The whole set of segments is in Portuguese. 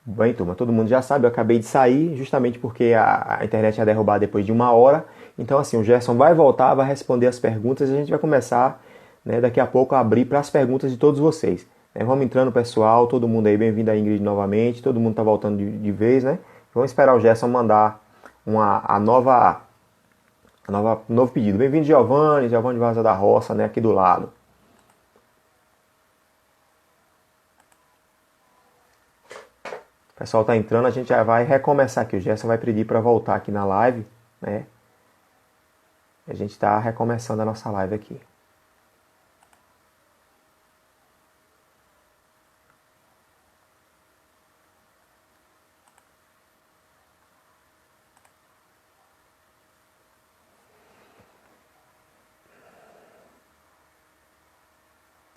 Bem, turma, todo mundo já sabe, eu acabei de sair justamente porque a internet ia derrubar depois de 1 hora. Então, assim, o Gerson vai voltar, vai responder as perguntas e a gente vai começar, né, daqui a pouco a abrir para as perguntas de todos vocês. Vamos entrando, pessoal, todo mundo aí, bem-vindo a Ingrid novamente, todo mundo tá voltando de vez, né? Vamos esperar o Gerson mandar novo pedido. Bem-vindo, Giovanni, Giovanni Vaza da Roça, né, aqui do lado. O pessoal tá entrando, a gente já vai recomeçar aqui. O Gerson vai pedir para voltar aqui na live, né? A gente está recomeçando a nossa live aqui.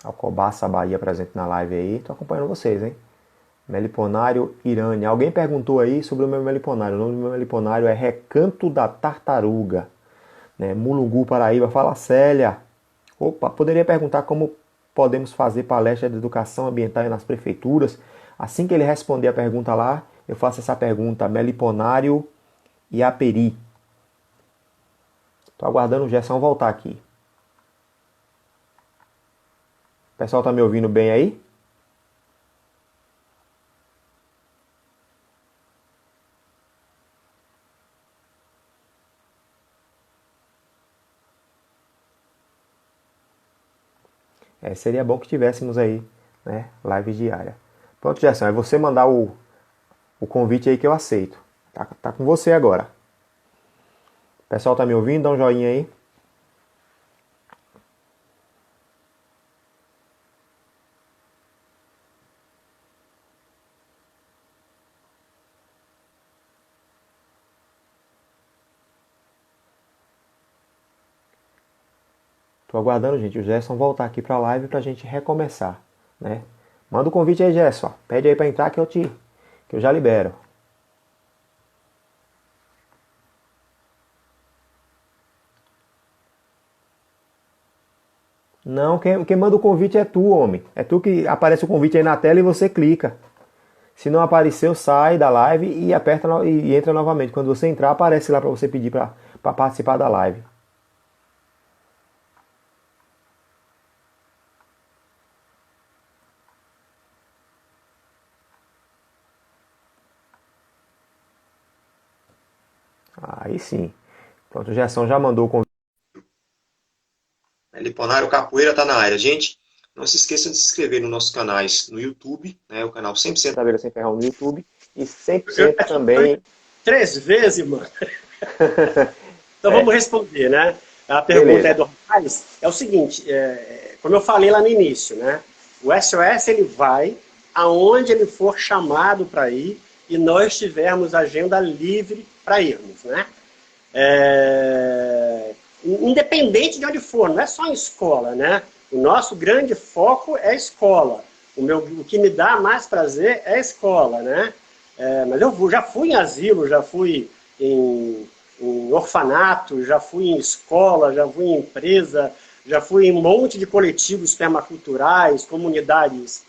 Alcobaça Bahia presente na live aí. Tô acompanhando vocês, hein? Meliponário Irânia. Alguém perguntou aí sobre o meu meliponário. O nome do meu meliponário é Recanto da Tartaruga. Né? Mulungu, Paraíba. Fala, Célia. Opa, poderia perguntar como podemos fazer palestra de educação ambiental nas prefeituras. Assim que ele responder a pergunta lá, eu faço essa pergunta. Meliponário e Aperi. Tô aguardando o Gerson voltar aqui. O pessoal tá me ouvindo bem aí? Seria bom que tivéssemos aí, né, live diária. Pronto, Gerson, é você mandar o convite aí que eu aceito. Tá com você agora. O pessoal tá me ouvindo? Dá um joinha aí. Tô aguardando, gente, o Gerson voltar aqui pra live pra gente recomeçar, né? Manda o convite aí, Gerson. Pede aí pra entrar que eu já libero. Não, quem manda o convite é tu, homem. É tu que aparece o convite aí na tela e você clica. Se não apareceu, sai da live e aperta e entra novamente. Quando você entrar, aparece lá para você pedir para participar da live. Aí sim. Pronto, o Gerson já mandou o convite. Liponário Capoeira tá na área. Gente, não se esqueçam de se inscrever nos nossos canais no YouTube, né? O canal 100% da Beira Sem Ferrão no YouTube e Eu 100% falei também. 3 vezes, mano. Então É, vamos responder, né? A pergunta é beleza. do Rapaz. É o seguinte, como eu falei lá no início, né? O SOS ele vai aonde ele for chamado para ir e nós tivermos agenda livre para irmos, né? Independente de onde for, não é só em escola, né? O nosso grande foco é a escola. O que me dá mais prazer é a escola, né? Mas eu já fui em asilo, já fui em orfanato, já fui em escola, já fui em empresa, já fui em um monte de coletivos permaculturais, comunidades,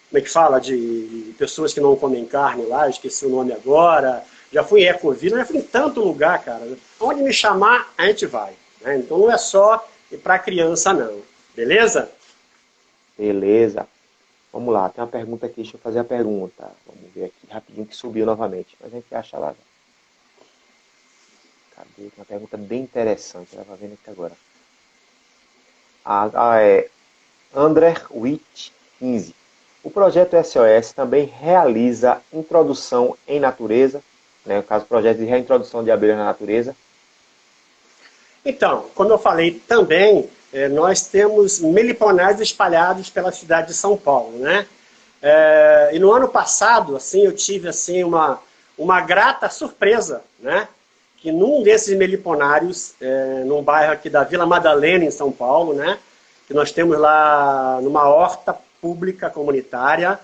como é que fala, de pessoas que não comem carne lá, esqueci o nome agora, já fui em Ecovila, já fui em tanto lugar, cara. Onde me chamar, a gente vai. Né? Então não é só para criança, não. Beleza? Beleza. Vamos lá, tem uma pergunta aqui, deixa eu fazer a pergunta. Vamos ver aqui rapidinho que subiu novamente. Mas a gente acha lá. Cadê? Uma pergunta bem interessante, ela vai vendo aqui agora. É André Witt 15. O projeto SOS também realiza introdução em natureza, né, no caso, projeto de reintrodução de abelhas na natureza. Então, como eu falei também, nós temos meliponários espalhados pela cidade de São Paulo, né? E no ano passado, assim, eu tive assim uma grata surpresa, né? Que num desses meliponários, num bairro aqui da Vila Madalena, em São Paulo, né? Que nós temos lá numa horta pública comunitária,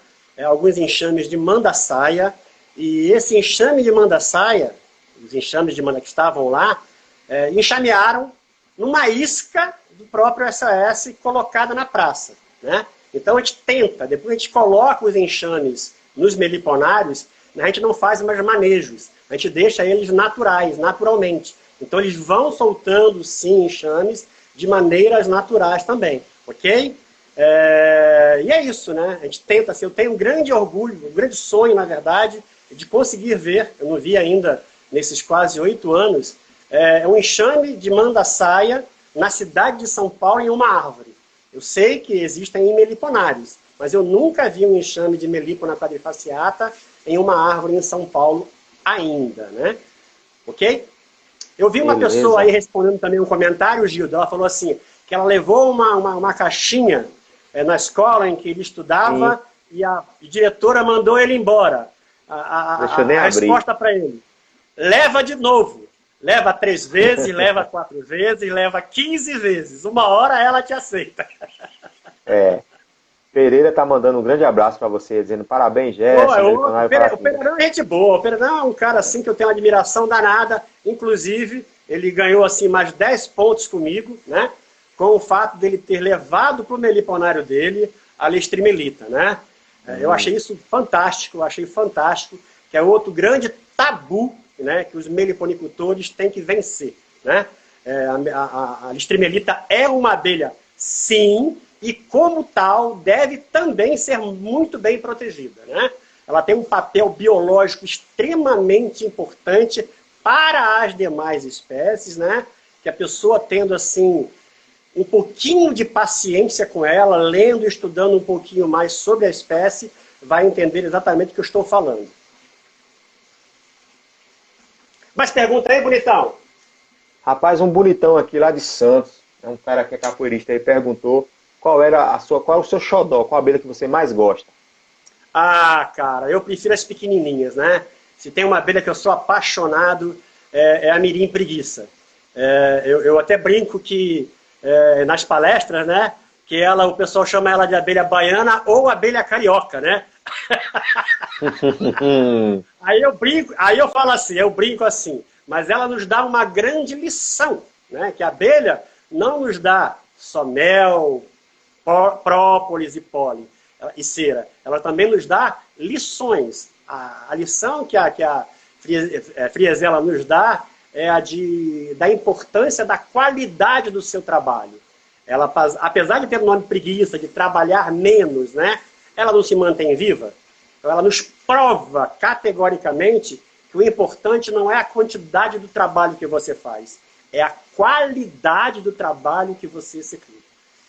alguns enxames de mandaçaia, e esse enxame de mandaçaia, os enxames de mandaçaia que estavam lá, enxamearam numa isca do próprio SOS colocada na praça, né? Então a gente tenta, depois a gente coloca os enxames nos meliponários, a gente não faz mais manejos, a gente deixa eles naturais, naturalmente. Então eles vão soltando, sim, enxames de maneiras naturais também, ok? E é isso, né? A gente tenta, assim, eu tenho um grande orgulho, um grande sonho, na verdade, de conseguir ver, eu não vi ainda nesses quase 8 anos, um enxame de manda-saia na cidade de São Paulo em uma árvore. Eu sei que existem em meliponários, mas eu nunca vi um enxame de Melipona quadrifaciata em uma árvore em São Paulo ainda, né? Ok? Eu vi uma pessoa aí respondendo também um comentário, Gildo, ela falou assim, que ela levou uma caixinha na escola em que ele estudava e a diretora mandou ele embora. Deixa eu nem A abrir. resposta para ele, leva de novo. Leva 3 vezes, leva 4 vezes, leva 15 vezes. Uma hora ela te aceita. Pereira tá mandando um grande abraço para você, dizendo parabéns, Gerson. O Pereirão é gente boa. O Pereirão é um cara assim que eu tenho uma admiração danada. Inclusive, ele ganhou assim mais 10 pontos comigo, né? Com o fato dele ter levado para o meliponário dele a leishmaniose, né? Eu achei isso fantástico, que é outro grande tabu, né, que os meliponicultores têm que vencer, né? A leishmaniose é uma abelha, sim, e como tal deve também ser muito bem protegida, né? Ela tem um papel biológico extremamente importante para as demais espécies, né? Que a pessoa tendo assim um pouquinho de paciência com ela, lendo e estudando um pouquinho mais sobre a espécie, vai entender exatamente o que eu estou falando. Mas pergunta aí, bonitão. Rapaz, um bonitão aqui lá de Santos, é um cara que é capoeirista aí, perguntou qual é o seu xodó, qual a abelha que você mais gosta? Ah, cara, eu prefiro as pequenininhas, né? Se tem uma abelha que eu sou apaixonado, é a mirim preguiça. Eu até brinco que nas palestras, né? Que o pessoal chama ela de abelha baiana ou abelha carioca, né? Aí eu falo assim, eu brinco assim, mas ela nos dá uma grande lição, né? Que a abelha não nos dá só mel, própolis e pólen e cera. Ela também nos dá lições. A lição que a Friesella nos dá é da importância da qualidade do seu trabalho. Ela, apesar de ter o nome preguiça, de trabalhar menos, né? Ela não se mantém viva. Então, ela nos prova categoricamente que o importante não é a quantidade do trabalho que você faz, é a qualidade do trabalho que você executa.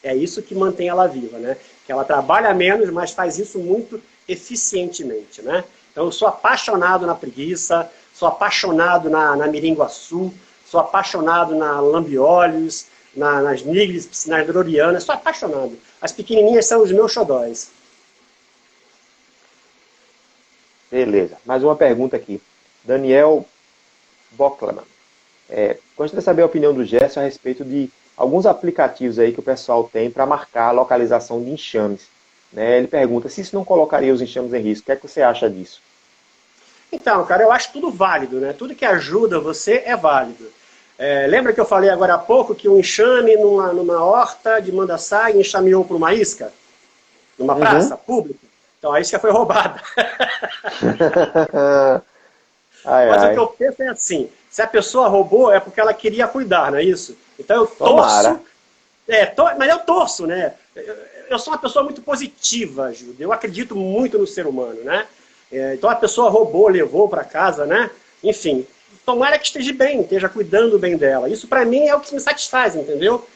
É isso que mantém ela viva, né? Que ela trabalha menos, mas faz isso muito eficientemente, né? Então, eu sou apaixonado na preguiça, sou apaixonado na miringuaçu, sou apaixonado na lambiolhos, nas nigris, nas drorianas, sou apaixonado. As pequenininhas são os meus xodóis. Beleza, mais uma pergunta aqui. Daniel Bocklaman. Gostaria de saber a opinião do Gerson a respeito de alguns aplicativos aí que o pessoal tem para marcar a localização de enxames. Né? Ele pergunta se isso não colocaria os enxames em risco. O que é que você acha disso? Então, cara, eu acho tudo válido, né? Tudo que ajuda você é válido. Lembra que eu falei agora há pouco que um enxame numa horta de mandaçaia enxameou por uma isca? Numa praça pública? Então a isca foi roubada. Mas o que eu penso é assim, se a pessoa roubou é porque ela queria cuidar, não é isso? Então eu torço, mas eu torço, né? Eu sou uma pessoa muito positiva, Gildo. Eu acredito muito no ser humano, né? Então a pessoa roubou, levou para casa, né? Enfim, tomara que esteja bem, esteja cuidando bem dela. Isso para mim é o que me satisfaz, entendeu?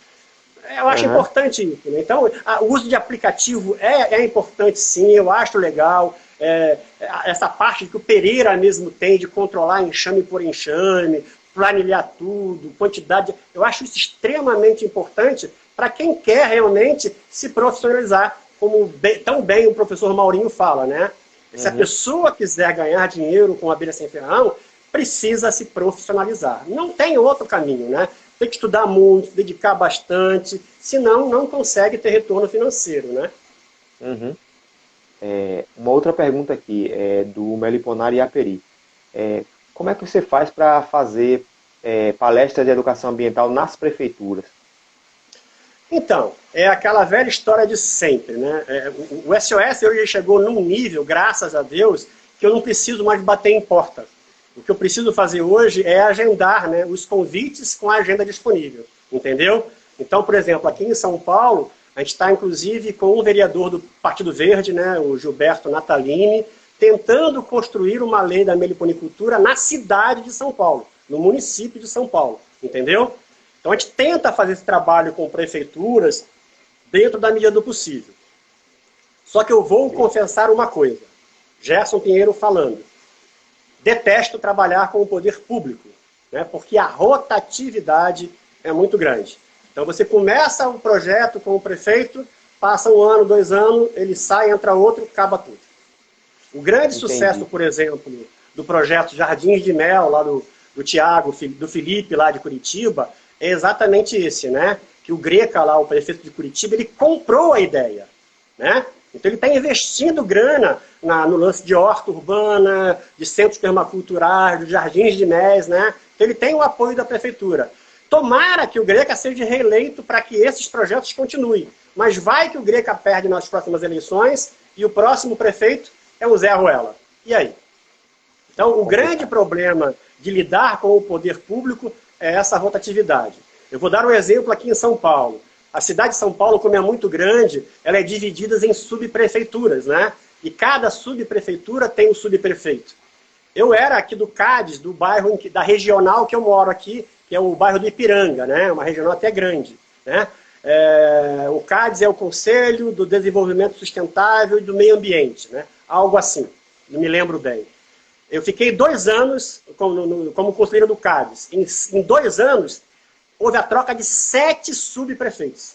Eu acho importante isso, né? Então, o uso de aplicativo é importante sim, eu acho legal. Essa parte que o Pereira mesmo tem de controlar enxame por enxame, planilhar tudo, quantidade. Eu acho isso extremamente importante para quem quer realmente se profissionalizar, como tão bem o professor Maurinho fala, né? Se a pessoa quiser ganhar dinheiro com abelha sem ferrão, precisa se profissionalizar. Não tem outro caminho, né? Tem que estudar muito, dedicar bastante, senão não consegue ter retorno financeiro, né? Uma outra pergunta aqui é do Meliponário Iaperi. Como é que você faz para fazer palestras de educação ambiental nas prefeituras? Então, é aquela velha história de sempre, né? O SOS hoje chegou num nível, graças a Deus, que eu não preciso mais bater em porta. O que eu preciso fazer hoje é agendar, né, os convites com a agenda disponível, entendeu? Então, por exemplo, aqui em São Paulo, a gente está, inclusive, com um vereador do Partido Verde, né, o Gilberto Natalini, tentando construir uma lei da meliponicultura na cidade de São Paulo, no município de São Paulo, entendeu? Então a gente tenta fazer esse trabalho com prefeituras dentro da medida do possível. Só que eu vou confessar uma coisa. Gerson Pinheiro falando. Detesto trabalhar com o poder público, né, porque a rotatividade é muito grande. Então você começa um projeto com o prefeito, passa 1 ano, 2 anos, ele sai, entra outro, acaba tudo. O grande sucesso, por exemplo, do projeto Jardins de Mel, lá do Tiago, do Felipe, lá de Curitiba, é exatamente esse, né? Que o Greca, lá, o prefeito de Curitiba, ele comprou a ideia, né? Então ele está investindo grana no lance de horta urbana, de centros permaculturais, de jardins de méis, né? Então ele tem o apoio da prefeitura. Tomara que o Greca seja reeleito para que esses projetos continuem. Mas vai que o Greca perde nas próximas eleições e o próximo prefeito é o Zé Ruela. E aí? Então, o grande problema de lidar com o poder público é essa rotatividade. Eu vou dar um exemplo aqui em São Paulo. A cidade de São Paulo, como é muito grande, ela é dividida em subprefeituras, né? E cada subprefeitura tem um subprefeito. Eu era aqui do CADES, do bairro, da regional que eu moro aqui, que é o bairro do Ipiranga, né? Uma regional até grande, né? O CADES é o Conselho do Desenvolvimento Sustentável e do Meio Ambiente, né? Algo assim, não me lembro bem. Eu fiquei 2 anos como conselheiro do CADES. Em 2 anos, houve a troca de 7 subprefeitos.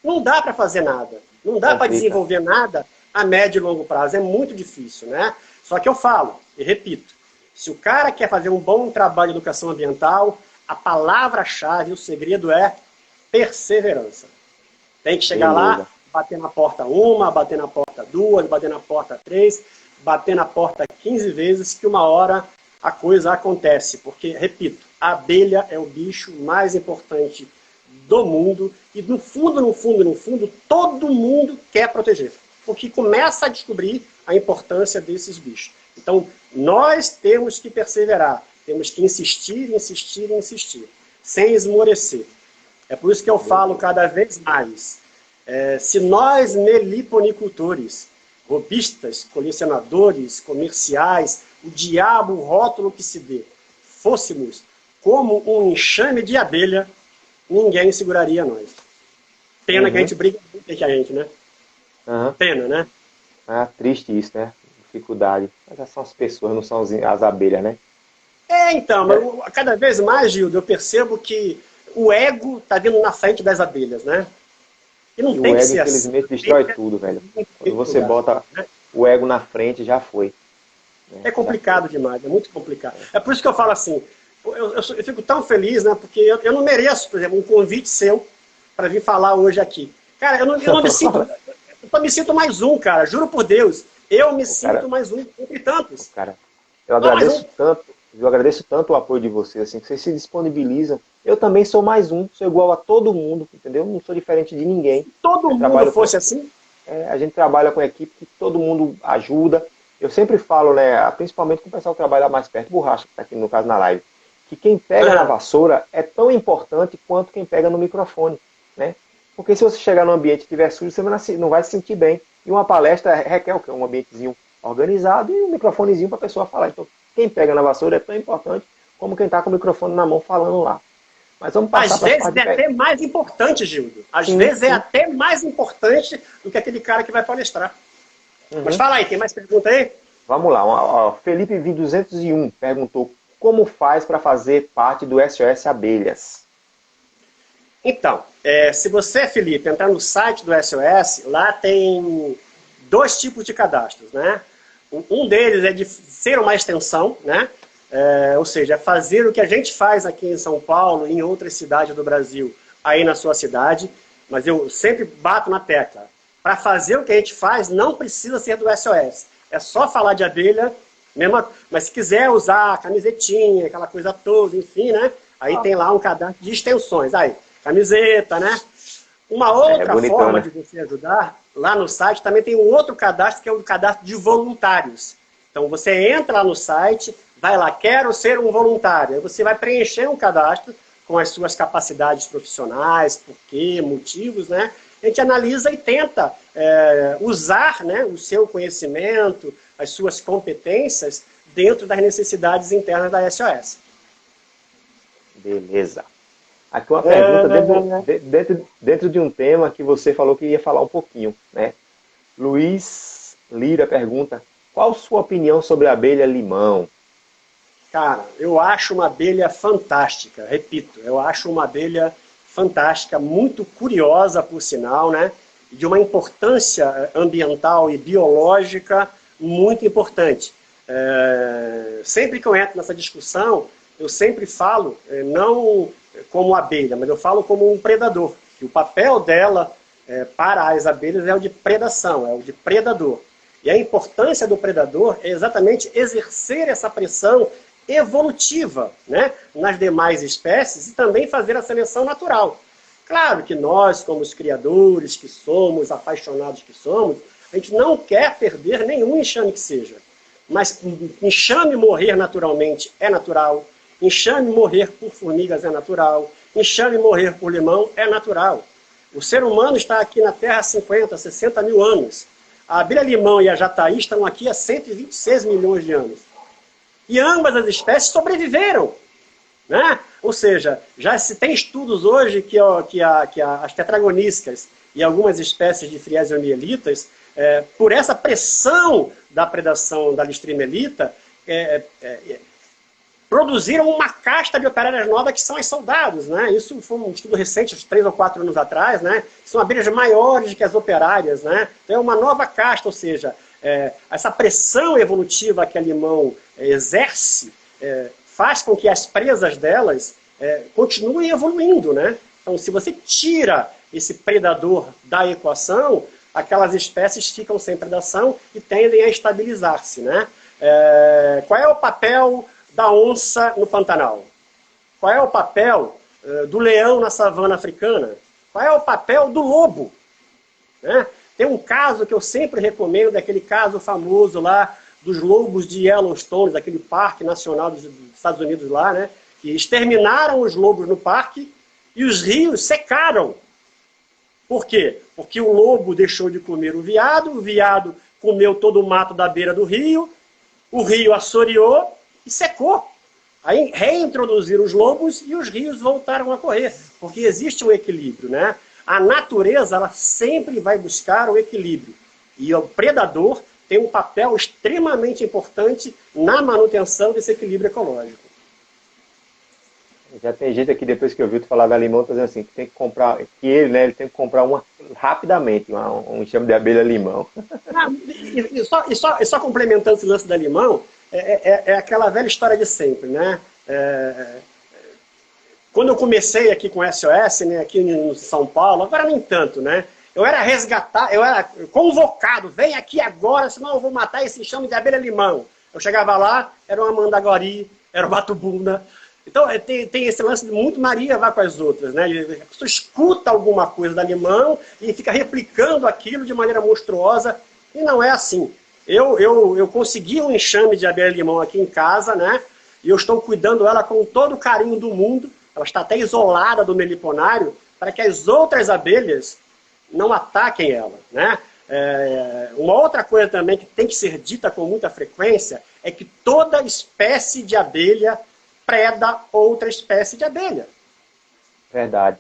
Não dá para fazer nada. Não dá para desenvolver nada a médio e longo prazo. É muito difícil, né? Só que eu falo, e repito, se o cara quer fazer um bom trabalho de educação ambiental, a palavra-chave, o segredo é perseverança. Tem que chegar lá, bater na porta 1, bater na porta 2, bater na porta 3, bater na porta 15 vezes, que uma hora a coisa acontece. Porque, repito, a abelha é o bicho mais importante do mundo e no fundo, todo mundo quer proteger. Porque começa a descobrir a importância desses bichos. Então, nós temos que perseverar, temos que insistir, sem esmorecer. É por isso que eu falo cada vez mais, se nós meliponicultores, robistas, colecionadores, comerciais, o diabo, o rótulo que se dê, fôssemos como um enxame de abelha, ninguém seguraria nós. Pena que a gente briga muito entre a gente, né? Pena, né? Triste isso, né? Dificuldade. Mas são as pessoas, não são as abelhas, né? Então, cada vez mais, Gildo, eu percebo que o ego está vindo na frente das abelhas, né? E não tem que ser assim. O ego, infelizmente, destrói tudo, velho. Quando você bota o ego na frente, já foi. É complicado demais, é muito complicado. É por isso que eu falo assim, eu fico tão feliz, né? Porque eu não mereço, por exemplo, um convite seu para vir falar hoje aqui. Cara, eu não me sinto... Eu me sinto mais um, cara. Juro por Deus. Eu me sinto mais um, entre tantos. Cara, eu agradeço tanto o apoio de vocês, assim, que vocês se disponibilizam. Eu também sou mais um, sou igual a todo mundo, entendeu? Não sou diferente de ninguém. Se todo mundo fosse assim? A gente trabalha com equipe que todo mundo ajuda. Eu sempre falo, né, principalmente com o pessoal que trabalha mais perto, Borracha, que está aqui no caso na live, que quem pega na vassoura é tão importante quanto quem pega no microfone, né? Porque se você chegar num ambiente e estiver sujo, você não vai se sentir bem. E uma palestra requer o quê? Um ambientezinho organizado e um microfonezinho para a pessoa falar. Então, quem pega na vassoura é tão importante como quem está com o microfone na mão falando lá. Mas vamos passar. Às vezes é até mais importante, Gildo. Às vezes é até mais importante do que aquele cara que vai palestrar. Mas fala aí, tem mais pergunta aí? Vamos lá. Felipe V201 perguntou como faz para fazer parte do SOS Abelhas. Então, se você, Felipe, entrar no site do SOS, lá tem 2 tipos de cadastros, né? Um deles é de ser uma extensão, né? Ou seja, fazer o que a gente faz aqui em São Paulo e em outras cidades do Brasil, aí na sua cidade, mas eu sempre bato na tecla. Para fazer o que a gente faz, não precisa ser do SOS. É só falar de abelha, mesmo, mas se quiser usar a camisetinha, aquela coisa toda, enfim, né? Aí tem lá um cadastro de extensões. Aí, camiseta, né? Uma outra bonitão, forma né? de você ajudar, lá no site também tem um outro cadastro, que é o cadastro de voluntários. Então você entra lá no site, vai lá, quero ser um voluntário. Aí você vai preencher um cadastro com as suas capacidades profissionais, porquê, motivos, né? A gente analisa e tenta usar, né, o seu conhecimento, as suas competências dentro das necessidades internas da SOS. Beleza. Aqui uma pergunta dentro de um tema que você falou que ia falar um pouquinho, né? Luiz Lira pergunta, qual sua opinião sobre a abelha limão? Cara, eu acho uma abelha fantástica, repito, eu acho uma abelha fantástica, muito curiosa, por sinal, né? De uma importância ambiental e biológica muito importante. Sempre que eu entro nessa discussão, eu sempre falo, não como abelha, mas eu falo como um predador. E o papel dela para as abelhas é o de predação, é o de predador. E a importância do predador é exatamente exercer essa pressão evolutiva, né, nas demais espécies e também fazer a seleção natural. Claro que nós, como os criadores que somos, apaixonados que somos, a gente não quer perder nenhum enxame que seja. Mas enxame morrer naturalmente é natural, enxame morrer por formigas é natural, enxame morrer por limão é natural. O ser humano está aqui na Terra há 50, 60 mil anos. A abelha-limão e a jataí estão aqui há 126 milhões de anos. E ambas as espécies sobreviveram. Né? Ou seja, já se tem estudos hoje que as tetragonísticas e algumas espécies de friesiomielitas, por essa pressão da predação da listrimelita, produziram uma casta de operárias novas que são as soldados. Né? Isso foi um estudo recente, uns 3 ou 4 anos atrás. Né? São abelhas maiores que as operárias. Né? Então é uma nova casta, ou seja, essa pressão evolutiva que a limão exerce faz com que as presas delas continuem evoluindo. Né? Então, se você tira esse predador da equação, aquelas espécies ficam sem predação e tendem a estabilizar-se. Né? Qual é o papel da onça no Pantanal? Qual é o papel do leão na savana africana? Qual é o papel do lobo? Né? Tem um caso que eu sempre recomendo, daquele caso famoso lá dos lobos de Yellowstone, daquele parque nacional dos Estados Unidos lá, né? Que exterminaram os lobos no parque e os rios secaram. Por quê? Porque o lobo deixou de comer o veado comeu todo o mato da beira do rio, o rio assoreou e secou. Aí reintroduziram os lobos e os rios voltaram a correr, porque existe um equilíbrio, né? A natureza, ela sempre vai buscar o equilíbrio. E o predador tem um papel extremamente importante na manutenção desse equilíbrio ecológico. Já tem gente aqui, depois que eu vi tu falar da limão, tá dizendo assim, que tem que comprar, que ele tem que comprar uma rapidamente, um enxame de abelha limão. E só complementando esse lance da limão, é aquela velha história de sempre, né? Quando eu comecei aqui com o SOS, né, aqui em São Paulo, agora nem tanto, né? Eu era convocado, vem aqui agora, senão eu vou matar esse enxame de abelha-limão. Eu chegava lá, era uma mandaguari, era uma batubuna. Então tem esse lance de muito Maria vai com as outras, né? A pessoa escuta alguma coisa da limão e fica replicando aquilo de maneira monstruosa, e não é assim. Eu consegui um enxame de abelha-limão aqui em casa, né? E eu estou cuidando ela com todo o carinho do mundo. Ela está até isolada do meliponário para que as outras abelhas não ataquem ela, né? Uma outra coisa também que tem que ser dita com muita frequência é que toda espécie de abelha preda outra espécie de abelha. Verdade.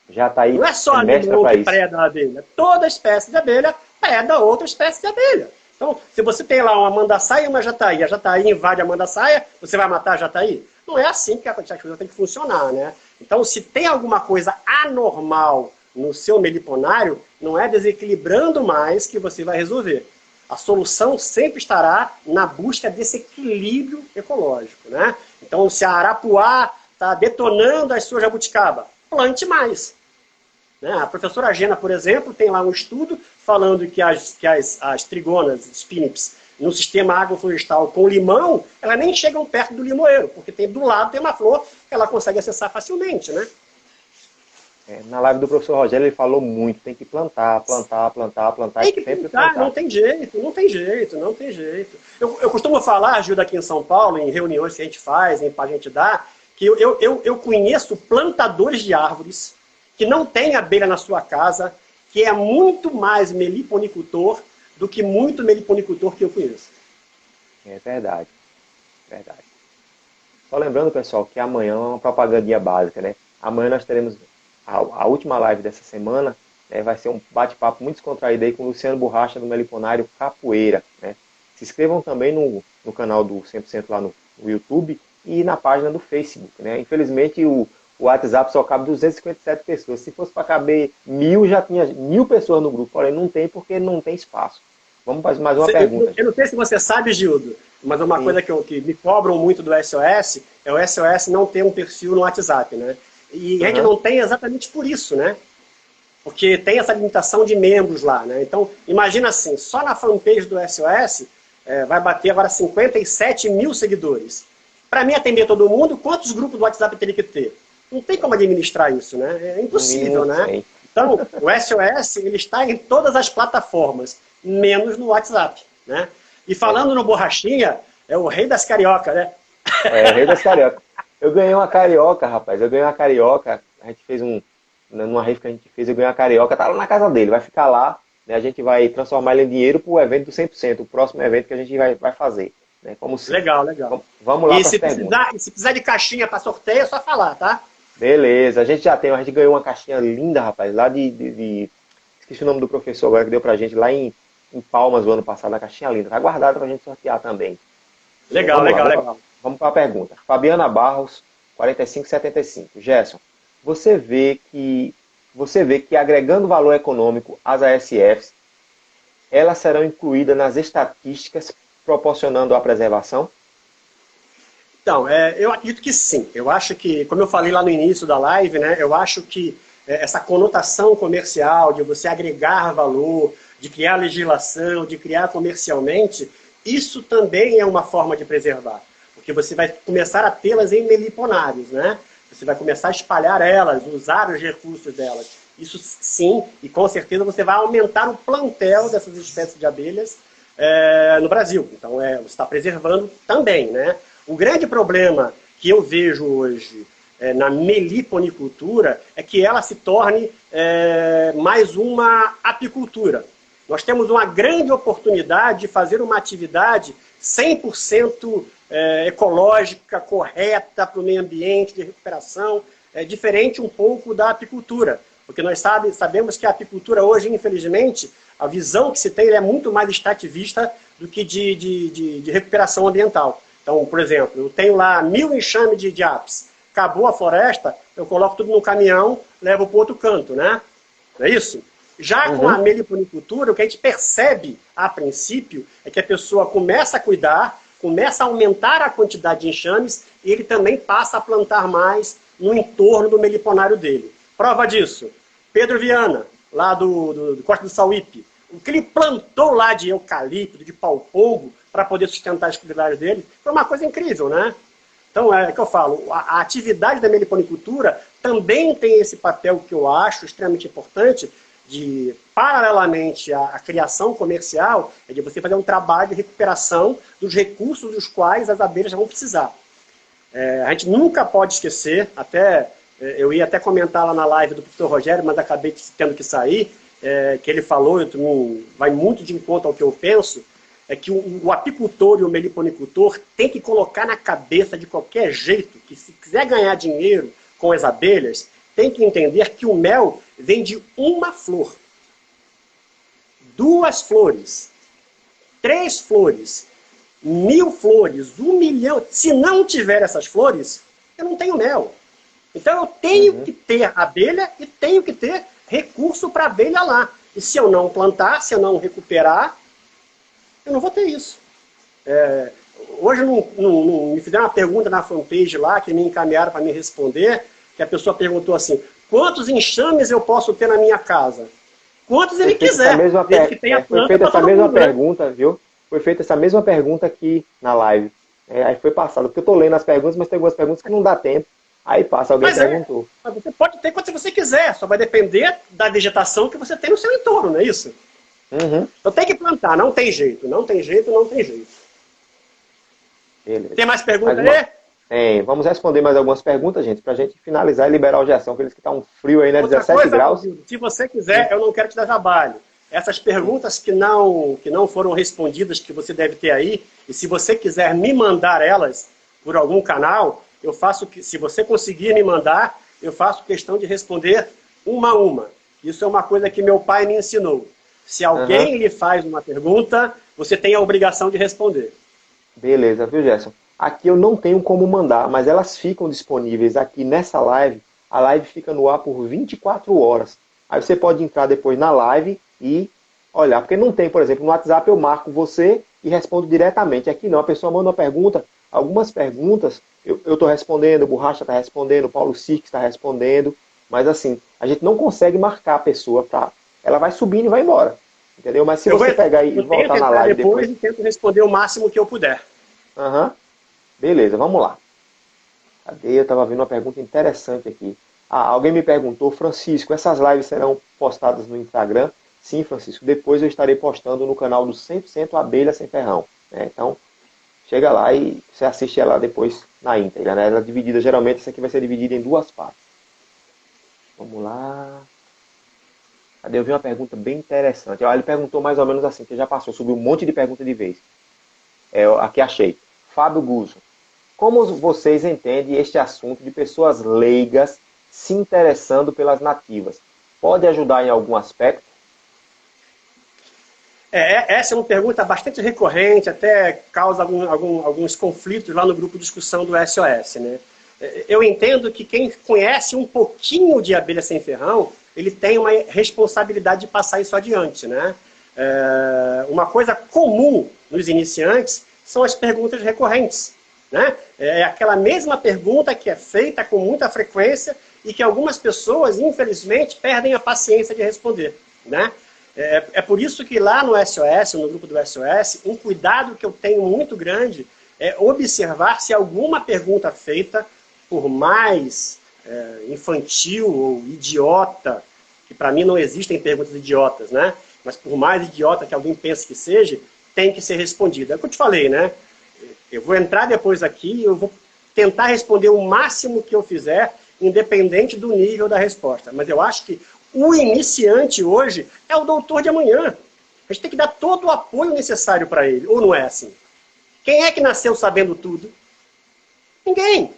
Já está aí. Não é só a limão que preda a abelha. Toda espécie de abelha preda outra espécie de abelha. Então, se você tem lá uma mandaçaia e uma jataí, a jataí invade a mandaçaia, você vai matar a jataí? Não é assim que a coisa tem que funcionar, né? Então, se tem alguma coisa anormal no seu meliponário, não é desequilibrando mais que você vai resolver. A solução sempre estará na busca desse equilíbrio ecológico, né? Então, se a arapuá está detonando as suas jabuticaba, plante mais. Né? A professora Gena, por exemplo, tem lá um estudo falando que as trigonas, spinips, no sistema agroflorestal com limão, elas nem chegam perto do limoeiro, porque do lado tem uma flor que ela consegue acessar facilmente, né? Na live do professor Rogério ele falou muito, tem que plantar, plantar, plantar, plantar Tem e que sempre plantar, plantar. não tem jeito, não tem jeito, não tem jeito. Eu costumo falar, Gil, aqui em São Paulo, em reuniões que a gente faz, em a gente dá, que eu conheço plantadores de árvores que não têm abelha na sua casa, que é muito mais meliponicultor do que muito meliponicultor que eu conheço. É verdade, verdade. Só lembrando, pessoal, que amanhã é uma propagandinha básica, né? Amanhã nós teremos a última live dessa semana, né? Vai ser um bate-papo muito descontraído aí com o Luciano Borracha do Meliponário Capoeira, né? Se inscrevam também no canal do 100% lá no YouTube e na página do Facebook, né? Infelizmente o WhatsApp só cabe 257 pessoas. Se fosse para caber 1.000, já tinha 1.000 pessoas no grupo. Porém, não tem porque não tem espaço. Vamos fazer mais uma pergunta. Eu não sei se você sabe, Gildo, mas uma Sim. coisa que me cobram muito do SOS é o SOS não ter um perfil no WhatsApp, né? E a gente não tem exatamente por isso, né? Porque tem essa limitação de membros lá, né? Então, imagina assim, só na fanpage do SOS vai bater agora 57 mil seguidores. Para mim atender todo mundo, quantos grupos do WhatsApp teria que ter? Não tem como administrar isso, né? É impossível, né? Então, o SOS ele está em todas as plataformas, menos no WhatsApp, né? E falando no Borrachinha, é o rei das cariocas, né? É, o rei das cariocas. Eu ganhei uma carioca, rapaz. Eu ganhei uma carioca. A gente fez numa rave que a gente fez, eu ganhei uma carioca. Tá lá na casa dele, vai ficar lá. Né? A gente vai transformar ele em dinheiro pro evento do 100%, o próximo evento que a gente vai fazer. Né? Como se... Legal, legal. Vamos lá e para as perguntas. Se precisar de caixinha para sorteio, é só falar, tá? Beleza, a gente ganhou uma caixinha linda, rapaz, lá esqueci o nome do professor agora que deu pra gente, lá em Palmas o ano passado, a caixinha linda, tá guardada pra gente sortear também. Legal, legal. Vamos para a pergunta. Fabiana Barros, 4575. Gerson, você vê que agregando valor econômico às ASFs, elas serão incluídas nas estatísticas proporcionando a preservação? Então, eu acredito que sim. Eu acho que, como eu falei lá no início da live, né, eu acho que essa conotação comercial de você agregar valor, de criar legislação, de criar comercialmente, isso também é uma forma de preservar. Porque você vai começar a tê-las em meliponários, né? Você vai começar a espalhar elas, usar os recursos delas. Isso sim, e com certeza você vai aumentar o plantel dessas espécies de abelhas no Brasil. Então, você está preservando também, né? O grande problema que eu vejo hoje na meliponicultura é que ela se torne mais uma apicultura. Nós temos uma grande oportunidade de fazer uma atividade 100% ecológica, correta para o meio ambiente, de recuperação, diferente um pouco da apicultura. Porque nós sabemos que a apicultura hoje, infelizmente, a visão que se tem é muito mais extrativista do que de recuperação ambiental. Então, por exemplo, eu tenho lá 1.000 enxames de apis. Acabou a floresta, eu coloco tudo no caminhão, levo para o outro canto, né? Não é isso? Já com a meliponicultura, o que a gente percebe, a princípio, é que a pessoa começa a cuidar, começa a aumentar a quantidade de enxames e ele também passa a plantar mais no entorno do meliponário dele. Prova disso, Pedro Viana, lá do Costa do Sauípe, o que ele plantou lá de eucalipto, de pau-pombo, para poder sustentar as atividades dele, foi uma coisa incrível, né? Então, é o que eu falo, a atividade da meliponicultura também tem esse papel que eu acho extremamente importante, de, paralelamente à criação comercial, é de você fazer um trabalho de recuperação dos recursos dos quais as abelhas vão precisar. A gente nunca pode esquecer, eu ia até comentar lá na live do professor Rogério, mas acabei tendo que sair, que ele falou, vai muito de encontro ao que eu penso, é que o apicultor e o meliponicultor tem que colocar na cabeça de qualquer jeito que se quiser ganhar dinheiro com as abelhas, tem que entender que o mel vem de uma flor, 2 flores, 3 flores, 1.000 flores, 1 milhão. Se não tiver essas flores, eu não tenho mel. Então eu tenho que ter abelha e tenho que ter recurso para abelha lá. E se eu não plantar, se eu não recuperar, eu não vou ter isso. Hoje me fizeram uma pergunta na fanpage lá, que me encaminharam para me responder, que a pessoa perguntou assim, quantos enxames eu posso ter na minha casa? Quantos ele quiser. Foi feita essa mesma pergunta, viu? Foi feita essa mesma pergunta aqui na live. Aí foi passado, porque eu estou lendo as perguntas, mas tem algumas perguntas que não dá tempo. Aí passa, alguém perguntou. Mas você pode ter quando você quiser, só vai depender da vegetação que você tem no seu entorno, não é isso? Uhum. Então tem que plantar, não tem jeito, não tem jeito, não tem jeito. Beleza. Tem mais perguntas aí? Tem. Vamos responder mais algumas perguntas, gente, pra gente finalizar e liberar o Gerson, aqueles que tá um frio aí, né? Outra 17 coisa, graus. se você quiser, eu não quero te dar trabalho. Essas perguntas que não foram respondidas, que você deve ter aí, e se você quiser me mandar elas por algum canal, eu faço que, se você conseguir me mandar, eu faço questão de responder uma a uma. Isso é uma coisa que meu pai me ensinou. Se alguém lhe faz uma pergunta, você tem a obrigação de responder. Beleza, viu, Gerson? Aqui eu não tenho como mandar, mas elas ficam disponíveis aqui nessa live. A live fica no ar por 24 horas. Aí você pode entrar depois na live e olhar. Porque não tem, por exemplo, no WhatsApp eu marco você e respondo diretamente. Aqui não, a pessoa manda uma pergunta. Algumas perguntas eu estou respondendo, o Borracha está respondendo, o Paulo Sirk está respondendo. Mas assim, a gente não consegue marcar a pessoa para... Ela vai subindo e vai embora. Entendeu? Mas se você pegar e voltar na live depois... E tento responder o máximo que eu puder. Aham. Beleza, vamos lá. Cadê? Eu estava vendo uma pergunta interessante aqui. Ah, alguém me perguntou, Francisco, essas lives serão postadas no Instagram? Sim, Francisco. Depois eu estarei postando no canal do 100% Abelha Sem Ferrão. Então, chega lá e você assiste ela depois na íntegra. Né? Ela é dividida, geralmente, essa aqui vai ser dividida em duas partes. Vamos lá. Cadê? Eu vi uma pergunta bem interessante. Ele perguntou mais ou menos assim, que já passou, subiu um monte de pergunta de vez. Aqui achei. Fábio Guzzo. Como vocês entendem este assunto de pessoas leigas se interessando pelas nativas? Pode ajudar em algum aspecto? Essa é uma pergunta bastante recorrente, até causa alguns conflitos lá no grupo de discussão do SOS. Né? Eu entendo que quem conhece um pouquinho de abelha sem ferrão, ele tem uma responsabilidade de passar isso adiante. Né? Uma coisa comum nos iniciantes são as perguntas recorrentes. Né? É aquela mesma pergunta que é feita com muita frequência e que algumas pessoas, infelizmente, perdem a paciência de responder. Né? É por isso que lá no SOS, no grupo do SOS, um cuidado que eu tenho muito grande é observar se alguma pergunta feita, por mais infantil ou idiota, que para mim não existem perguntas idiotas, né? Mas por mais idiota que alguém pense que seja, tem que ser respondida. É o que eu te falei, né? Eu vou entrar depois aqui e eu vou tentar responder o máximo que eu fizer, independente do nível da resposta. Mas eu acho que o iniciante hoje é o doutor de amanhã. A gente tem que dar todo o apoio necessário para ele. Ou não é assim? Quem é que nasceu sabendo tudo? Ninguém.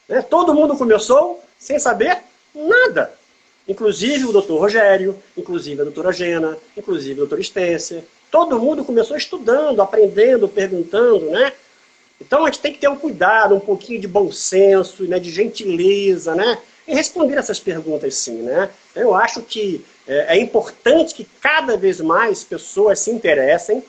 Né? Todo mundo começou sem saber nada. Inclusive o doutor Rogério, inclusive a doutora Gena, inclusive a doutora Estência. Todo mundo começou estudando, aprendendo, perguntando, né? Então a gente tem que ter um cuidado, um pouquinho de bom senso, né, de gentileza, né, em responder essas perguntas sim, né? Eu acho que é importante que cada vez mais pessoas se interessem,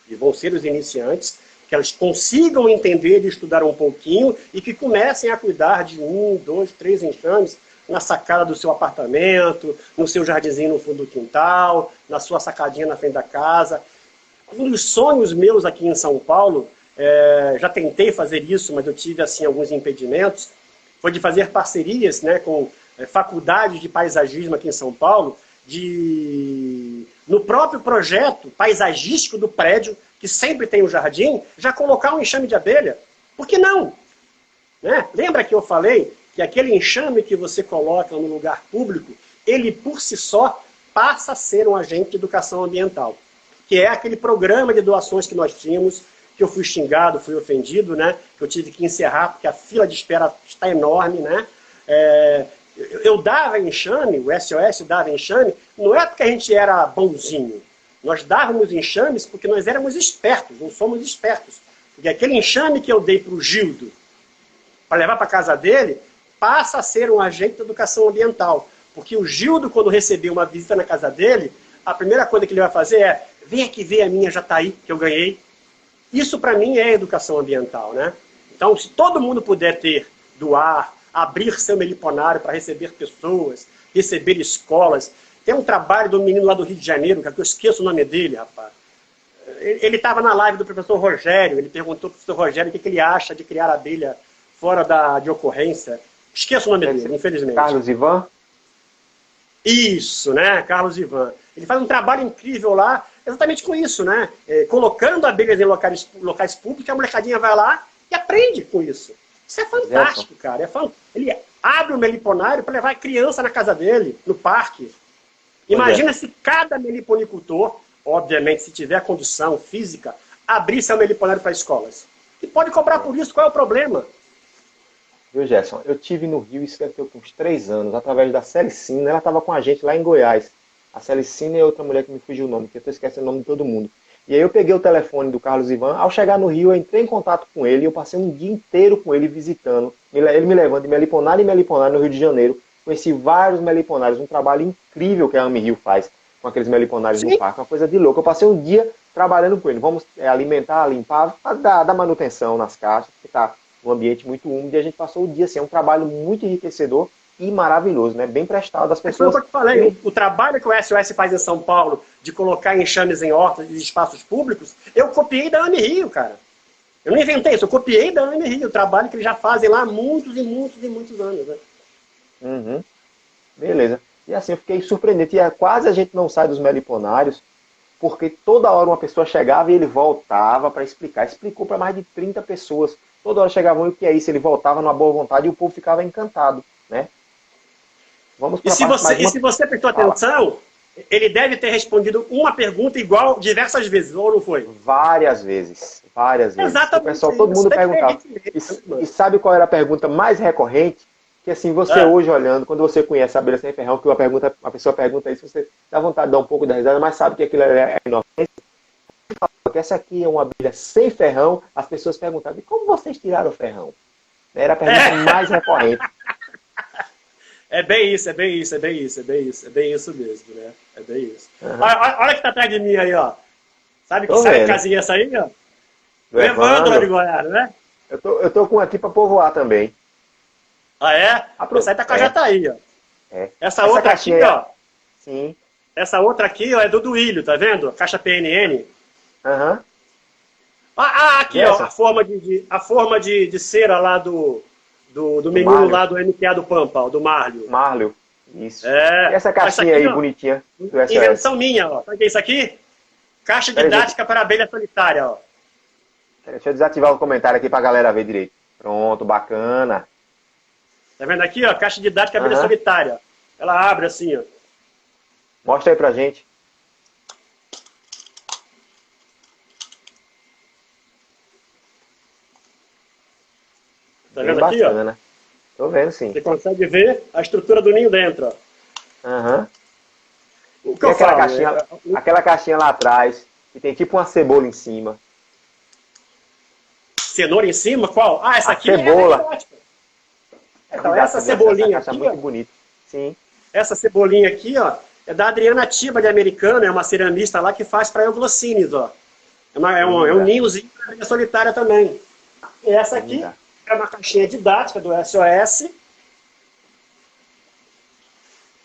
e vão ser os iniciantes, que elas consigam entender e estudar um pouquinho e que comecem a cuidar de 1, 2, 3 enxames na sacada do seu apartamento, no seu jardinzinho no fundo do quintal, na sua sacadinha na frente da casa. Um dos sonhos meus aqui em São Paulo, já tentei fazer isso, mas eu tive assim, alguns impedimentos, foi de fazer parcerias, né, com faculdades de paisagismo aqui em São Paulo, no próprio projeto paisagístico do prédio, que sempre tem um jardim, já colocar um enxame de abelha. Por que não? Né? Lembra que eu falei que aquele enxame que você coloca no lugar público, ele por si só passa a ser um agente de educação ambiental, que é aquele programa de doações que nós tínhamos, que eu fui xingado, fui ofendido, né? Que eu tive que encerrar porque a fila de espera está enorme, né? Eu dava enxame, o SOS dava enxame, não é porque a gente era bonzinho. Nós dávamos enxames porque nós éramos espertos, não somos espertos. Porque aquele enxame que eu dei para o Gildo, para levar para a casa dele, passa a ser um agente de educação ambiental. Porque o Gildo, quando receber uma visita na casa dele, a primeira coisa que ele vai fazer é: vem aqui ver a minha jataí que eu ganhei. Isso, para mim, é educação ambiental, né? Então, se todo mundo puder doar, abrir seu meliponário para receber pessoas, receber escolas. Tem um trabalho do menino lá do Rio de Janeiro, que eu esqueço o nome dele, rapaz. Ele estava na live do professor Rogério, ele perguntou para o professor Rogério o que ele acha de criar abelha fora de ocorrência. Esqueço o nome dele, infelizmente. Carlos Ivan? Isso, né? Carlos Ivan. Ele faz um trabalho incrível lá, exatamente com isso, né? Colocando abelhas em locais públicos, a molecadinha vai lá e aprende com isso. Isso é fantástico, cara. Ele abre o meliponário para levar a criança na casa dele, no parque. Imagina se cada meliponicultor, obviamente, se tiver condição física, abrir seu meliponário para escolas. E pode cobrar por isso, qual é o problema? Viu, Gerson? Eu tive no Rio, isso deve ter uns 3 anos, através da Celicina. Ela estava com a gente lá em Goiás. A Celicina e outra mulher que me fugiu o nome, que eu estou esquecendo o nome de todo mundo. E aí eu peguei o telefone do Carlos Ivan. Ao chegar no Rio, eu entrei em contato com ele e eu passei um dia inteiro com ele visitando. Ele me levando de meliponário em meliponário no Rio de Janeiro. Conheci vários meliponários, um trabalho incrível que a AMI Rio faz com aqueles meliponários no parque, uma coisa de louco. Eu passei um dia trabalhando com ele. Vamos alimentar, limpar, dar manutenção nas caixas, porque está um ambiente muito úmido, e a gente passou o dia assim, é um trabalho muito enriquecedor e maravilhoso, né? Bem prestado. As pessoas... Foi o que eu te falei, o trabalho que o SOS faz em São Paulo, de colocar enxames em hortas e espaços públicos, eu copiei da AMI Rio, cara. Eu não inventei isso, eu copiei da AMI Rio, o trabalho que eles já fazem lá há muitos e muitos e muitos anos, né? Uhum. Beleza. E assim, eu fiquei surpreendente, e quase a gente não sai dos meliponários, porque toda hora uma pessoa chegava e ele voltava para explicar. Explicou para mais de 30 pessoas. Toda hora chegavam e o que é isso? Ele voltava numa boa vontade e o povo ficava encantado, né? Vamos para se você prestou atenção, ele deve ter respondido uma pergunta igual diversas vezes, ou não foi? Várias vezes. Várias vezes. Exatamente. O pessoal, todo mundo perguntava. E sabe qual era a pergunta mais recorrente? Que assim, você hoje olhando, quando você conhece a abelha sem ferrão, que uma pessoa pergunta isso, você dá vontade de dar um pouco da risada, mas sabe que aquilo é inocente. Porque essa aqui é uma abelha sem ferrão, as pessoas perguntavam, e como vocês tiraram o ferrão? Era a pergunta mais recorrente. É bem isso, é bem isso, é bem isso, é bem isso, é bem isso mesmo, né? É bem isso. Uhum. Olha que tá atrás de mim aí, ó. Sabe que casinha essa aí, ó? Levando de Goiás, né? Eu tô com aqui para povoar também. Ah, é? Essa aí tá com a Jataí, ó. Essa outra aqui, ó. Sim. Essa outra aqui, ó, é do Duílio, tá vendo? Caixa PNN. Aham. Aqui, ó, a forma de cera lá do menino Marlio. Lá do MTA do Pampa, ó, do Marlio. Marlio, isso. E essa caixinha aqui, aí, ó, bonitinha. Invenção minha, ó. Sabe o que é isso aqui? Caixa didática para abelha solitária, ó. Deixa eu desativar o comentário aqui pra galera ver direito. Pronto, bacana. Tá vendo aqui, ó? Caixa didática abelha solitária. Ela abre assim, ó. Mostra aí pra gente. Tá vendo aqui, ó? Tô vendo, sim. Você consegue ver a estrutura do ninho dentro, ó. Aham. O que eu falo? Aquela caixinha lá atrás, que tem tipo uma cebola em cima. Cenoura em cima? Qual? Ah, essa aqui cebola. Então, essa cebolinha aqui, muito bonita. Sim. Essa cebolinha aqui, ó, é da Adriana Tiba de Americana, é uma ceramista lá que faz para euglossines, ó. É um ninhozinho para solitária também. E essa aqui é uma caixinha didática do SOS.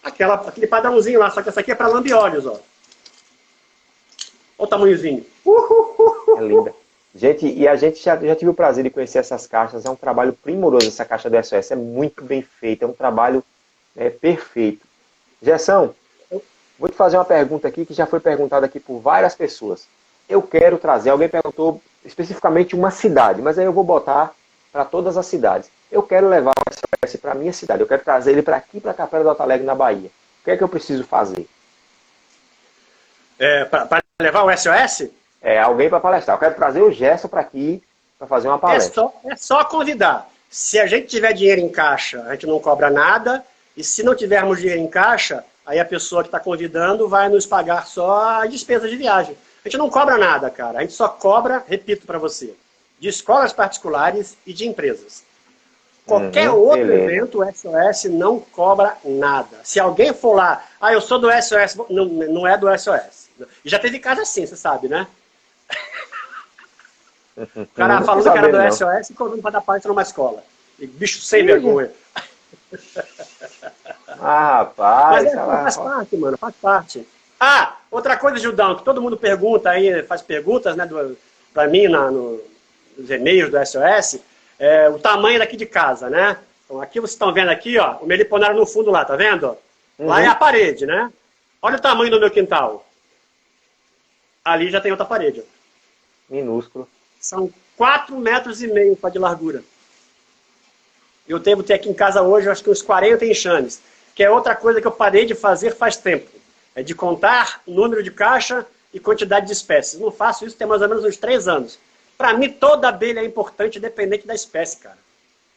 Aquele padrãozinho lá, só que essa aqui é para lambiolhos, ó. Olha o tamanhozinho. É linda. Gente, e a gente já tive o prazer de conhecer essas caixas, é um trabalho primoroso essa caixa do SOS, é muito bem feita, é um trabalho perfeito. Gerson, vou te fazer uma pergunta aqui que já foi perguntada aqui por várias pessoas. Eu quero trazer, alguém perguntou especificamente uma cidade, mas aí eu vou botar para todas as cidades. Eu quero levar o SOS para a minha cidade, eu quero trazer ele para aqui, para Capela do Alto Alegre, na Bahia. O que é que eu preciso fazer? Para levar o SOS? Alguém para palestrar. Eu quero trazer o Gerson para aqui para fazer uma palestra. É só convidar. Se a gente tiver dinheiro em caixa, a gente não cobra nada. E se não tivermos dinheiro em caixa, aí a pessoa que está convidando vai nos pagar só a despesa de viagem. A gente não cobra nada, cara. A gente só cobra, repito para você, de escolas particulares e de empresas. Qualquer outro evento, o SOS não cobra nada. Se alguém for lá, eu sou do SOS, não é do SOS. E já teve caso assim, você sabe, né? O cara falando que era do SOS e cobrando para dar palestra numa escola. E bicho sem vergonha. Rapaz. Mas faz parte, mano, faz parte. Outra coisa, Judão, que todo mundo pergunta aí, faz perguntas, né, para mim nos e-mails do SOS, o tamanho daqui de casa, né? Então, aqui vocês estão vendo aqui, ó, o meliponário no fundo lá, tá vendo? Uhum. Lá é a parede, né? Olha o tamanho do meu quintal. Ali já tem outra parede. Ó. Minúsculo. São 4,5 metros de largura. Eu devo ter aqui em casa hoje, acho que uns 40 enxames. Que é outra coisa que eu parei de fazer faz tempo. É de contar o número de caixa e quantidade de espécies. Não faço isso tem mais ou menos uns 3 anos. Para mim, toda abelha é importante, independente da espécie, cara.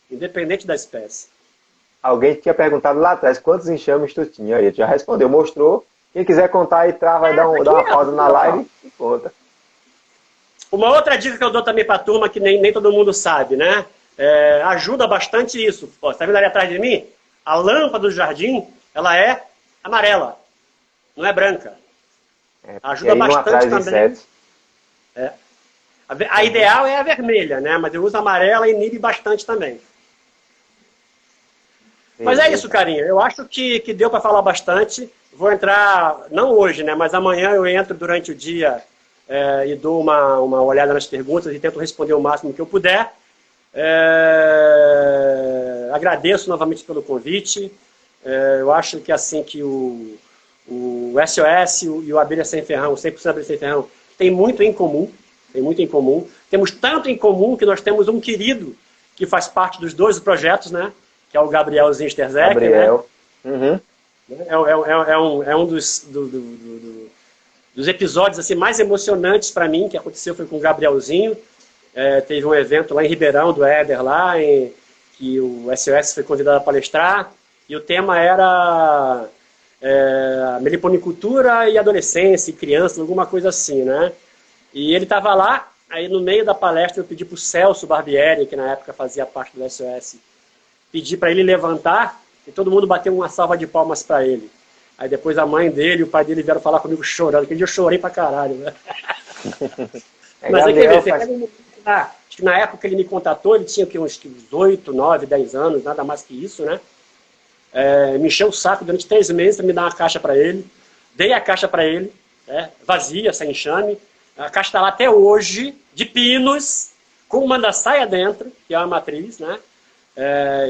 Independente da espécie. Alguém tinha perguntado lá atrás quantos enxames tu tinha. Ele já respondeu, mostrou. Quem quiser contar aí, vai dar uma pausa na live e conta. Uma outra dica que eu dou também para a turma, que nem todo mundo sabe, né? Ajuda bastante isso. Ó, você tá vendo ali atrás de mim? A lâmpada do jardim, ela é amarela, não é branca. Ajuda bastante também. A ideal é a vermelha, né? Mas eu uso a amarela e inibe bastante também. Mas é isso, carinha. Eu acho que deu para falar bastante. Vou entrar, não hoje, né? Mas amanhã eu entro durante o dia e dou uma olhada nas perguntas e tento responder o máximo que eu puder. Agradeço novamente pelo convite. Eu acho que assim que o SOS e o Abelha Sem Ferrão, 100% Abelha Sem Ferrão, tem muito em comum. Tem muito em comum. Temos tanto em comum que nós temos um querido que faz parte dos 2 projetos, né? Que é o Gabriel Zinsterzek. Gabriel. Né? Uhum. É um dos episódios assim, mais emocionantes para mim, que aconteceu foi com o Gabrielzinho. Teve um evento lá em Ribeirão, do Éder, lá, que o SOS foi convidado a palestrar, e o tema era meliponicultura e adolescência, e criança, alguma coisa assim, né? E ele estava lá, aí no meio da palestra eu pedi para o Celso Barbieri, que na época fazia parte do SOS, pedi para ele levantar, e todo mundo bateu uma salva de palmas para ele. Aí depois a mãe dele e o pai dele vieram falar comigo chorando, aquele dia eu chorei pra caralho, né? Mas aí, quer ver, acho que na época que ele me contatou, ele tinha uns 8, 9, 10 anos, nada mais que isso, né? Me encheu o saco durante 3 meses para me dar uma caixa para ele. Dei a caixa para ele, vazia, sem enxame. A caixa está lá até hoje, de pinos, com uma mandaçaia dentro, que é uma matriz, né?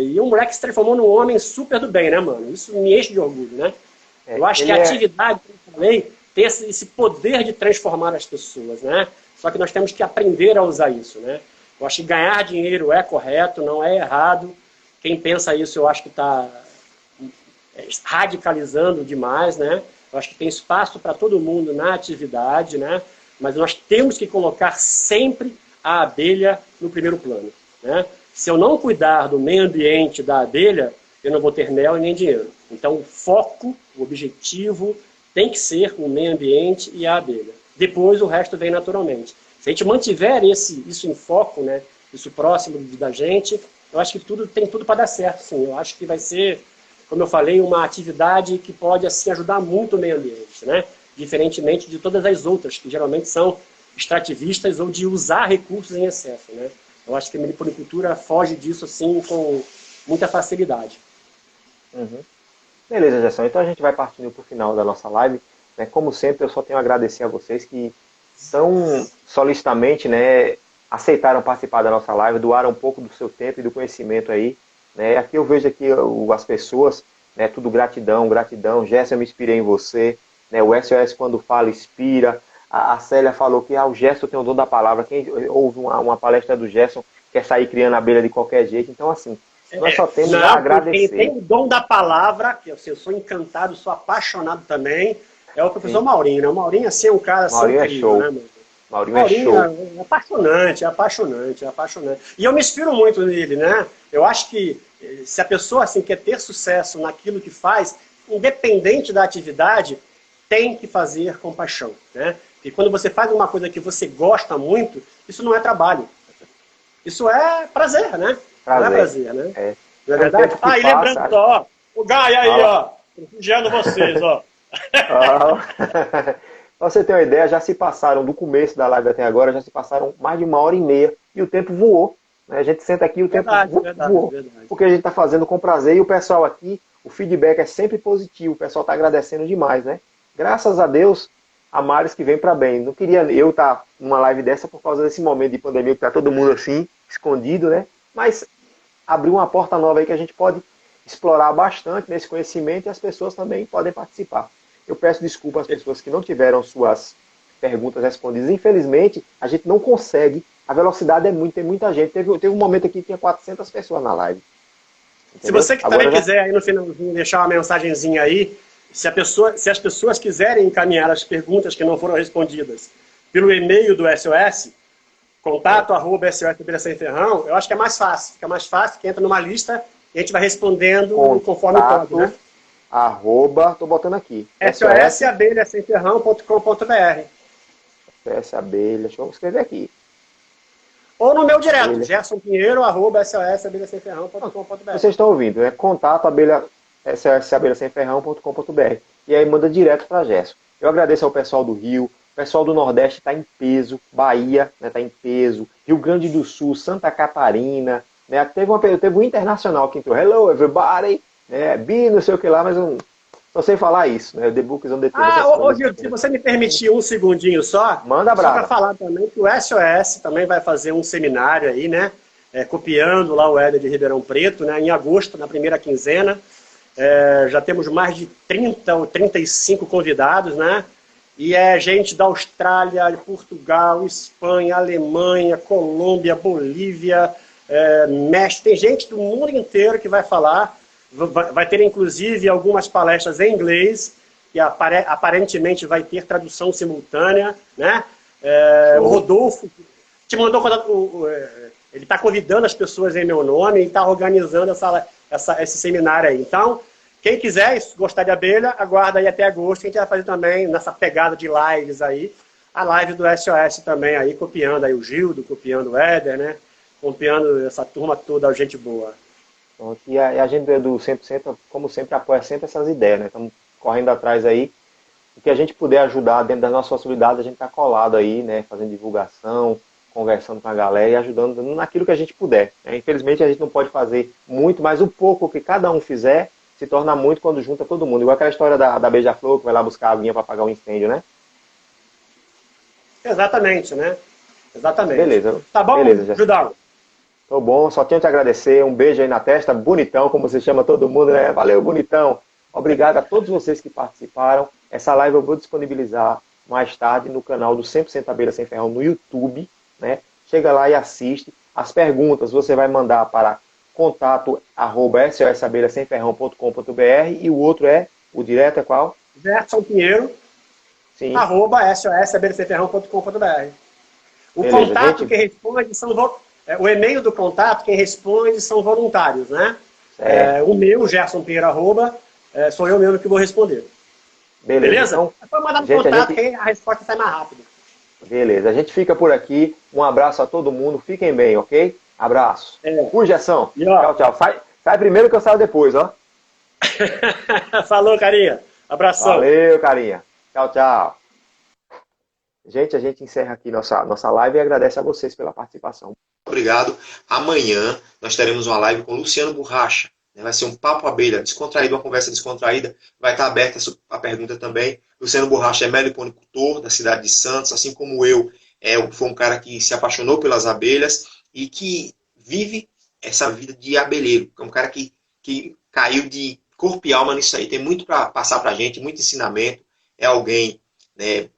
E um moleque se transformou num homem super do bem, né, mano? Isso me enche de orgulho, né? Eu acho que a atividade, como eu falei, tem esse poder de transformar as pessoas, né? Só que nós temos que aprender a usar isso, né? Eu acho que ganhar dinheiro é correto, não é errado. Quem pensa isso, eu acho que está radicalizando demais, né? Eu acho que tem espaço para todo mundo na atividade, né? Mas nós temos que colocar sempre a abelha no primeiro plano, né? Se eu não cuidar do meio ambiente da abelha, eu não vou ter mel e nem dinheiro. Então, o foco, o objetivo, tem que ser o meio ambiente e a abelha. Depois, o resto vem naturalmente. Se a gente mantiver isso em foco, né, isso próximo da gente, eu acho que tem tudo para dar certo, sim. Eu acho que vai ser, como eu falei, uma atividade que pode assim, ajudar muito o meio ambiente, né? Diferentemente de todas as outras, que geralmente são extrativistas ou de usar recursos em excesso, né? Eu acho que a meliponicultura foge disso assim com muita facilidade. Uhum. Beleza, Gerson. Então a gente vai partindo para o final da nossa live. Né? Como sempre, eu só tenho a agradecer a vocês que tão solicitamente, né, aceitaram participar da nossa live, doaram um pouco do seu tempo e do conhecimento aí. Né? Aqui eu vejo aqui as pessoas, né, tudo gratidão, gratidão. Gerson, eu me inspirei em você. Né? O SOS, quando fala, inspira. A Célia falou que o Gerson tem o dom da palavra. Quem ouve uma palestra do Gerson quer sair criando abelha de qualquer jeito. Então, assim, nós só temos a agradecer. Quem tem o dom da palavra, que eu sou encantado, sou apaixonado também, é o professor Maurinho. Né? O Maurinho, assim, é um cara assim, Maurinho incrível, é show. Né, meu? Maurinho é show. É apaixonante, é apaixonante, é apaixonante. E eu me inspiro muito nele, né? Eu acho que se a pessoa assim, quer ter sucesso naquilo que faz, independente da atividade, tem que fazer com paixão, né? Porque quando você faz uma coisa que você gosta muito, isso não é trabalho. Isso é prazer, né? Prazer. Não é prazer, né? Não é verdade? E lembrando, ó, o Gai aí, ó, prestigiando vocês, ó. Pra você ter uma ideia, já se passaram, do começo da live até agora, já se passaram mais de 1h30 e o tempo voou. Né? A gente senta aqui e o tempo voou. Verdade. Porque a gente está fazendo com prazer e o pessoal aqui, o feedback é sempre positivo, o pessoal está agradecendo demais, né? Graças a Deus, a Maris que vem para bem. Não queria eu estar numa live dessa por causa desse momento de pandemia que está todo mundo assim, escondido, né? Mas abriu uma porta nova aí que a gente pode explorar bastante nesse conhecimento e as pessoas também podem participar. Eu peço desculpa às pessoas que não tiveram suas perguntas respondidas. Infelizmente, a gente não consegue. A velocidade é muito, tem muita gente. Teve um momento aqui que tinha 400 pessoas na live. Entendeu? Se você que também quiser aí no finalzinho deixar uma mensagenzinha aí, se as pessoas quiserem encaminhar as perguntas que não foram respondidas pelo e-mail do SOS, contato@SOS eu acho que é mais fácil. Fica mais fácil que entra numa lista e a gente vai respondendo conforme pode, né? Tô botando aqui. sosabelhasemferrão.com.br SOSabelha, deixa eu escrever aqui. Ou no meu direto, gersonpinheiro@sosabelhasemferrão.com.br. Vocês estão ouvindo, né? SOSabelhasemferrão.com.br. E aí manda direto para Gerson. Eu agradeço ao pessoal do Rio, o pessoal do Nordeste está em peso, Bahia está em peso, Rio Grande do Sul, Santa Catarina, né? Teve um internacional que entrou, hello everybody, né? Bi, não sei o que lá, mas eu não sei falar isso, né? O The Books on the Table. Gil, se você me permitir um segundinho só, manda só para falar também que o SOS também vai fazer um seminário aí, né? Copiando lá o Éder de Ribeirão Preto, né? Em agosto, na primeira quinzena. Já temos mais de 30 ou 35 convidados, né? E é gente da Austrália, Portugal, Espanha, Alemanha, Colômbia, Bolívia, México. Tem gente do mundo inteiro que vai falar. Vai ter, inclusive, algumas palestras em inglês, que aparentemente vai ter tradução simultânea, né? O Rodolfo te mandou... Ele está convidando as pessoas em meu nome e está organizando esse seminário aí. Então, quem quiser gostar de abelha, aguarda aí até agosto, que a gente vai fazer também, nessa pegada de lives aí, a live do SOS também aí, copiando aí o Gildo, copiando o Éder, né? Copiando essa turma toda, a gente boa. E a gente do 100%, como sempre, apoia sempre essas ideias, né? Estamos correndo atrás aí. O que a gente puder ajudar dentro das nossas possibilidades, a gente está colado aí, né? Fazendo divulgação, conversando com a galera e ajudando naquilo que a gente puder, né? Infelizmente, a gente não pode fazer muito, mas o pouco que cada um fizer se torna muito quando junta todo mundo. Igual aquela história da Beija-Flor, que vai lá buscar a aguinha para apagar o incêndio, né? Exatamente, né? Exatamente. Beleza. Tá bom, Judão? Tô bom, só tinha te agradecer. Um beijo aí na testa, bonitão, como você chama todo mundo, né? Valeu, bonitão. Obrigado a todos vocês que participaram. Essa live eu vou disponibilizar mais tarde no canal do 100% Abelha Sem Ferrão no YouTube, né? Chega lá e assiste. As perguntas você vai mandar para contato@sosabelhasemferrão.com.br e o outro o direto é qual? Gerson Pinheiro, sim. @sosabelhasemferrão.com.br. O Beleza, contato gente. que responde o e-mail do contato, quem responde são voluntários, né? O meu, Gerson Pinheiro, sou eu mesmo que vou responder. Beleza? Então, é só mandar no contato que a resposta sai mais rápido. Beleza, a gente fica por aqui. Um abraço a todo mundo, fiquem bem, ok? Abraço. Fui, Gerson. Tchau, tchau. Sai primeiro que eu saio depois, ó. Falou, carinha. Abração. Valeu, carinha. Tchau, tchau. Gente, a gente encerra aqui nossa live e agradece a vocês pela participação. Obrigado. Amanhã nós teremos uma live com Luciano Borracha. Vai ser um papo abelha descontraído, uma conversa descontraída. Vai estar aberta a pergunta também. Luciano Borracha é meliponicultor da cidade de Santos, assim como eu. Foi um cara que se apaixonou pelas abelhas e que vive essa vida de abelheiro. É um cara que caiu de corpo e alma nisso aí. Tem muito para passar para a gente, muito ensinamento. É alguém, né,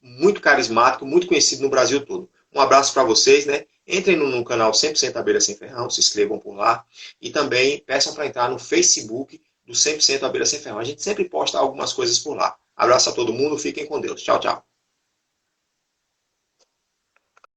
muito carismático, muito conhecido no Brasil todo. Um abraço para vocês, né? Entrem no canal 100% Abelha Sem Ferrão, se inscrevam por lá. E também peçam para entrar no Facebook do 100% Abelha Sem Ferrão. A gente sempre posta algumas coisas por lá. Abraço a todo mundo, fiquem com Deus. Tchau, tchau.